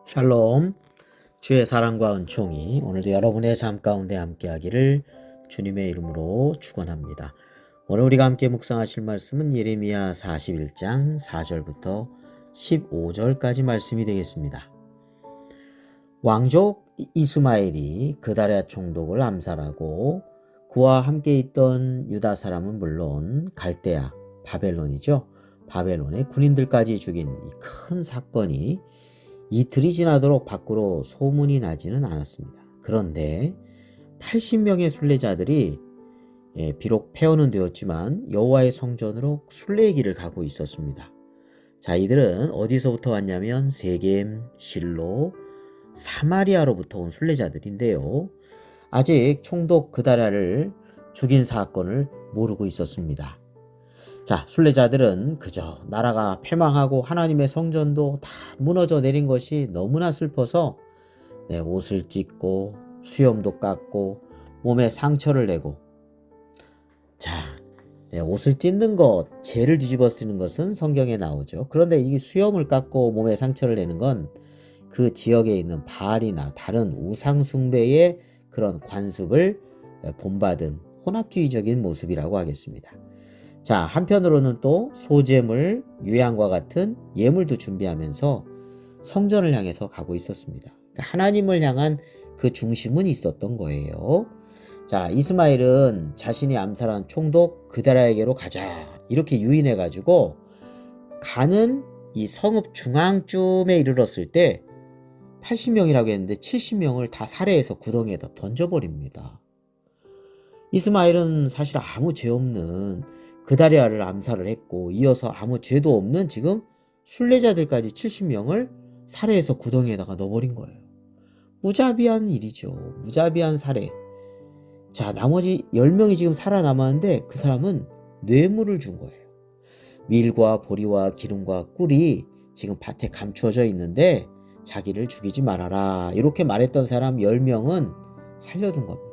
샬롬, 주의 사랑과 은총이 오늘도 여러분의 삶 가운데 함께하기를 주님의 이름으로 축원합니다. 오늘 우리가 함께 묵상하실 말씀은 예레미야 41장 4절부터 15절까지 말씀이 되겠습니다. 왕족 이스마엘이 그다랴 총독을 암살하고 그와 함께 있던 유다 사람은 물론 갈대아, 바벨론이죠. 바벨론의 군인들까지 죽인 이 큰 사건이 이틀이 지나도록 밖으로 소문이 나지는 않았습니다. 그런데 80명의 순례자들이 비록 폐허는 되었지만 여호와의 성전으로 순례의 길을 가고 있었습니다. 자, 이들은 어디서부터 왔냐면 세겜, 실로, 사마리아로부터 온 순례자들인데요. 아직 총독 그다랴를 죽인 사건을 모르고 있었습니다. 자, 순례자들은 그저 나라가 패망하고 하나님의 성전도 다 무너져 내린 것이 너무나 슬퍼서 옷을 찢고 수염도 깎고 몸에 상처를 내고, 자, 옷을 찢는 것, 죄를 뒤집어 쓰는 것은 성경에 나오죠. 그런데 이 수염을 깎고 몸에 상처를 내는 건 그 지역에 있는 바알이나 다른 우상 숭배의 그런 관습을 본받은 혼합주의적인 모습이라고 하겠습니다. 자, 한편으로는 또 소재물, 유향과 같은 예물도 준비하면서 성전을 향해서 가고 있었습니다. 하나님을 향한 그 중심은 있었던 거예요. 자, 이스마엘은 자신이 암살한 총독 그다랴에게로 가자 이렇게 유인해가지고 가는 이 성읍 중앙쯤에 이르렀을 때 80명이라고 했는데 70명을 다 살해해서 구덩이에다 던져버립니다. 이스마엘은 사실 아무 죄 없는 그다랴를 암살을 했고 이어서 아무 죄도 없는 지금 순례자들까지 70명을 살해해서 구덩이에다가 넣어버린 거예요. 무자비한 일이죠. 무자비한 살해. 자, 나머지 10명이 지금 살아남았는데 그 사람은 뇌물을 준 거예요. 밀과 보리와 기름과 꿀이 지금 밭에 감추어져 있는데 자기를 죽이지 말아라 이렇게 말했던 사람 10명은 살려둔 겁니다.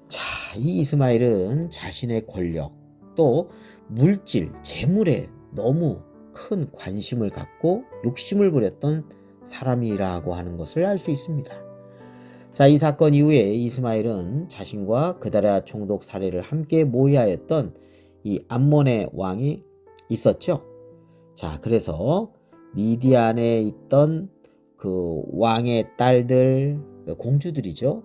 자, 이 이스마엘은 자신의 권력 또 물질, 재물에 너무 큰 관심을 갖고 욕심을 부렸던 사람이라고 하는 것을 알 수 있습니다. 자, 이 사건 이후에 이스마엘은 자신과 그다랴 총독 살해를 함께 모의하였던 이 암몬의 왕이 있었죠. 자, 그래서 미디안에 있던 그 왕의 딸들, 공주들이죠.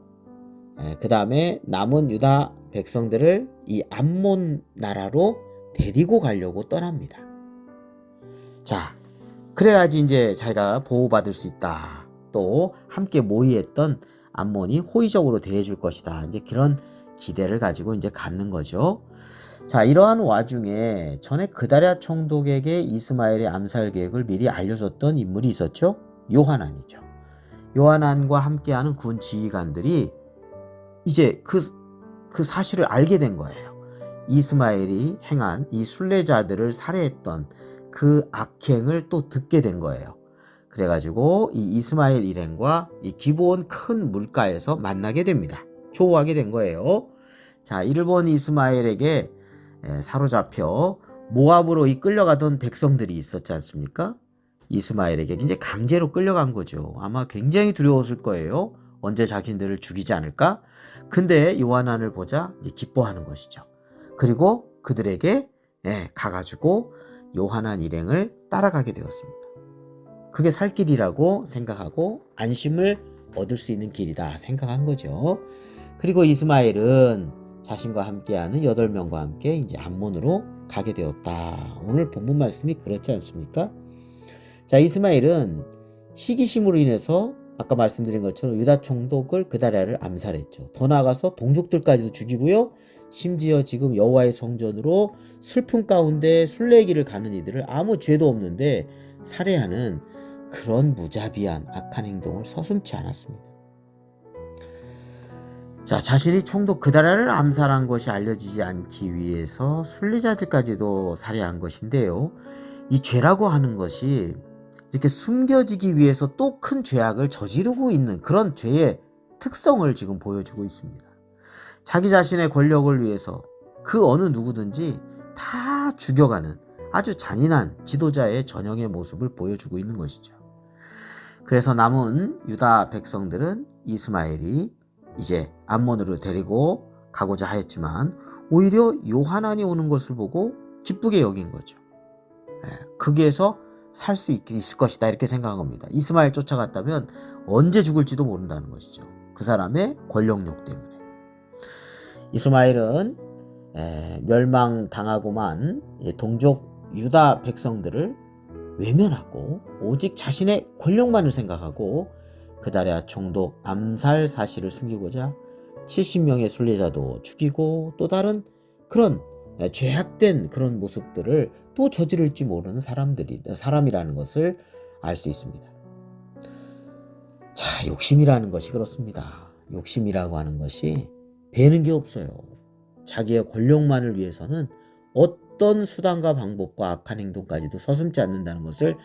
그 다음에 남은 유다 백성들을 이 암몬 나라로 데리고 가려고 떠납니다. 자, 그래야지 이제 자기가 보호받을 수 있다. 또 함께 모의했던 암몬이 호의적으로 대해줄 것이다. 이제 그런 기대를 가지고 이제 갖는 거죠. 자, 이러한 와중에 전에 그다랴 총독에게 이스마엘의 암살 계획을 미리 알려줬던 인물이 있었죠. 요하난이죠. 요하난과 함께하는 군 지휘관들이 이제 그 사실을 알게 된 거예요. 이스마엘이 행한 이 순례자들을 살해했던 그 악행을 또 듣게 된 거예요. 그래가지고 이 이스마엘 일행과 이 기브온 큰 물가에서 만나게 됩니다. 조우하게 된 거예요. 자, 이를 본 이스마엘에게 사로잡혀 모압으로 끌려가던 백성들이 있었지 않습니까? 이스마엘에게 이제 강제로 끌려간 거죠. 아마 굉장히 두려웠을 거예요. 언제 자신들을 죽이지 않을까? 근데 요하난을 보자 이제 기뻐하는 것이죠. 그리고 그들에게 가가지고 요하난 일행을 따라가게 되었습니다. 그게 살 길이라고 생각하고 안심을 얻을 수 있는 길이다 생각한 거죠. 그리고 이스마엘은 자신과 함께하는 8명과 함께 이제 암몬으로 가게 되었다. 오늘 본문 말씀이 그렇지 않습니까? 자, 이스마엘은 시기심으로 인해서 아까 말씀드린 것처럼 유다 총독을 그다랴를 암살했죠. 더 나아가서 동족들까지도 죽이고요. 심지어 지금 여호와의 성전으로 슬픔 가운데 순례의 길을 가는 이들을 아무 죄도 없는데 살해하는 그런 무자비한 악한 행동을 서슴지 않았습니다. 자, 자신이 총독 그다랴를 암살한 것이 알려지지 않기 위해서 순례자들까지도 살해한 것인데요. 이 죄라고 하는 것이 이렇게 숨겨지기 위해서 또 큰 죄악을 저지르고 있는 그런 죄의 특성을 지금 보여주고 있습니다. 자기 자신의 권력을 위해서 그 어느 누구든지 다 죽여가는 아주 잔인한 지도자의 전형의 모습을 보여주고 있는 것이죠. 그래서 남은 유다 백성들은 이스마엘이 이제 암몬으로 데리고 가고자 하였지만 오히려 요하난이 오는 것을 보고 기쁘게 여긴 거죠. 거기에서 살 수 있을 것이다 이렇게 생각한 겁니다. 이스마엘 쫓아갔다면 언제 죽을지도 모른다는 것이죠. 그 사람의 권력욕 때문에. 이스마엘은 멸망당하고만 동족 유다 백성들을 외면하고 오직 자신의 권력만을 생각하고 그다랴 총독 암살 사실을 숨기고자 70명의 순례자도 죽이고 또 다른 그런 죄악된 그런 모습들을 또 저지를지 모르는 사람이라는 것을 알 수 있습니다. 자, 욕심이라는 것이 그렇습니다. 욕심이라고 하는 것이 배는 게 없어요. 자기의 권력만을 위해서는 어떤 수단과 방법과 악한 행동까지도 서슴지 않는다는 것을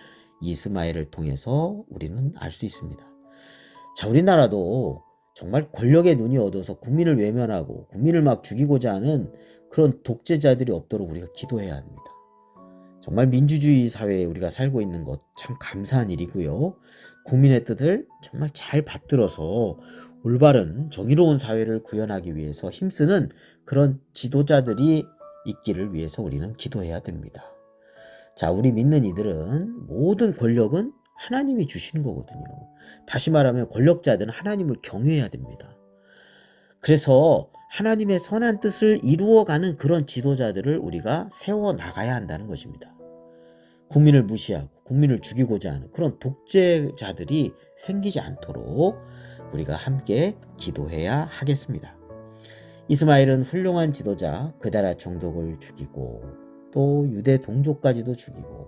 이스마엘을 통해서 우리는 알 수 있습니다. 자, 우리나라도 정말 권력에 눈이 어두워서 국민을 외면하고 국민을 막 죽이고자 하는 그런 독재자들이 없도록 우리가 기도해야 합니다. 정말 민주주의 사회에 우리가 살고 있는 것 참 감사한 일이고요. 국민의 뜻을 정말 잘 받들어서 올바른 정의로운 사회를 구현하기 위해서 힘쓰는 그런 지도자들이 있기를 위해서 우리는 기도해야 됩니다. 자, 우리 믿는 이들은 모든 권력은 하나님이 주시는 거거든요. 다시 말하면 권력자들은 하나님을 경외해야 됩니다. 그래서 하나님의 선한 뜻을 이루어가는 그런 지도자들을 우리가 세워나가야 한다는 것입니다. 국민을 무시하고 국민을 죽이고자 하는 그런 독재자들이 생기지 않도록 우리가 함께 기도해야 하겠습니다. 이스마엘은 훌륭한 지도자 그다랴 총독을 죽이고 또 유대 동족까지도 죽이고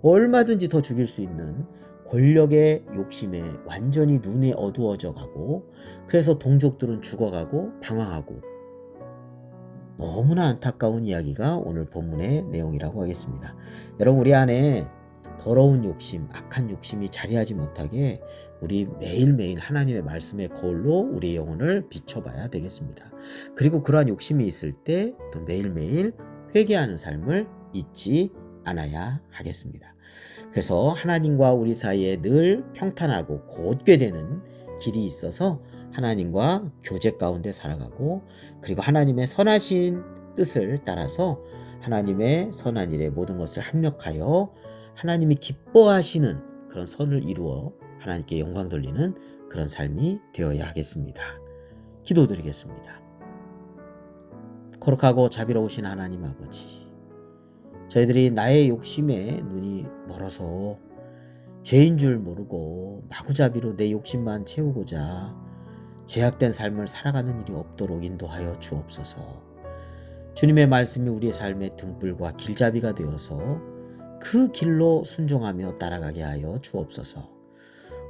얼마든지 더 죽일 수 있는 권력의 욕심에 완전히 눈이 어두워져 가고 그래서 동족들은 죽어가고 방황하고 너무나 안타까운 이야기가 오늘 본문의 내용이라고 하겠습니다. 여러분, 우리 안에 더러운 욕심, 악한 욕심이 자리하지 못하게 우리 매일매일 하나님의 말씀의 거울로 우리의 영혼을 비춰봐야 되겠습니다. 그리고 그러한 욕심이 있을 때 또 매일매일 회개하는 삶을 잊지 않아야 하겠습니다. 그래서 하나님과 우리 사이에 늘 평탄하고 곧게 되는 길이 있어서 하나님과 교제 가운데 살아가고 그리고 하나님의 선하신 뜻을 따라서 하나님의 선한 일에 모든 것을 합력하여 하나님이 기뻐하시는 그런 선을 이루어 하나님께 영광 돌리는 그런 삶이 되어야 하겠습니다. 기도드리겠습니다. 거룩하고 자비로우신 하나님 아버지, 저희들이 나의 욕심에 눈이 멀어서 죄인 줄 모르고 마구잡이로 내 욕심만 채우고자 죄악된 삶을 살아가는 일이 없도록 인도하여 주옵소서. 주님의 말씀이 우리의 삶의 등불과 길잡이가 되어서 그 길로 순종하며 따라가게 하여 주옵소서.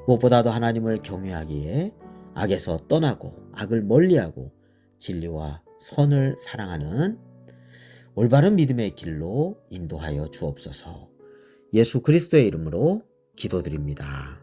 무엇보다도 하나님을 경외하기에 악에서 떠나고 악을 멀리하고 진리와 선을 사랑하는 올바른 믿음의 길로 인도하여 주옵소서. 예수 그리스도의 이름으로 기도드립니다.